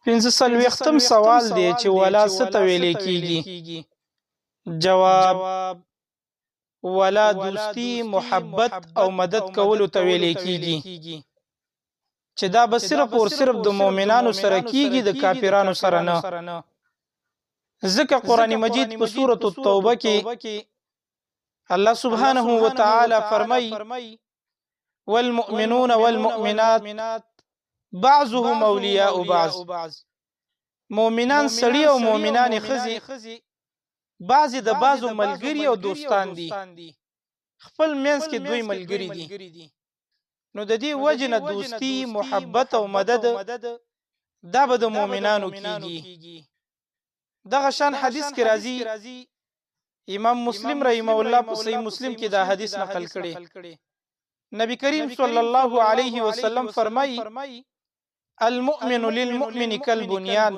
پنځه سوال دی چې ولا څه ته ویل کیږي؟ جواب: ولا دوستی، محبت او مدد کولو ته ویل کیږي چې دا به صرف او صرف د مؤمنانو سره کیږي، د کافرانو سره نه. ځکه قرآن مجید په سورة التوبه کې الله سبحانه وتعالى فرمای: والمؤمنون والمؤمنات بعضهم اولیاء بعض. مؤمنان سړي او مؤمنان ښځې بعضې د بعضو ملګري او دوستان دي، خپل منځ کې دوی ملګري دي. نو د دې وجې نه دوستی، محبت او مدد دا به د مؤمنانو کیږي. دغه شان حدیث کې راځي، امام مسلم رحمه الله په صحیح مسلم کې دا حدیث نقل کړي. نبی کریم صلی الله علیه وسلم فرمایي: المؤمن للمؤمن كالبنيان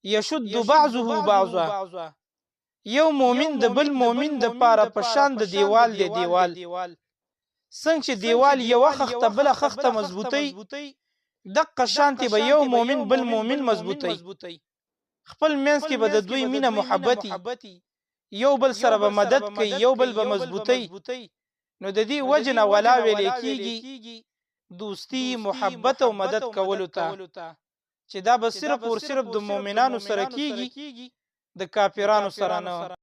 يشد بعضه بعضا. یو مؤمن د بل مؤمن د پاره پشان د دیوال دی. دیوال څنګه چې دیوال یو خخته بل خخته مضبوطی، دغه شانتي به یو مؤمن بل مؤمن مضبوطی. خپل منځ کې به د دوی مینه محبتي، یو بل سره به مدد کوي، یو بل به مضبوطی. نو د دې وجنه ولا ویل کیږي دوستی، محبت او مدد کولو ته، چې دا به صرف او صرف د مؤمنانو سره کیږي، د کافرانو سره نه.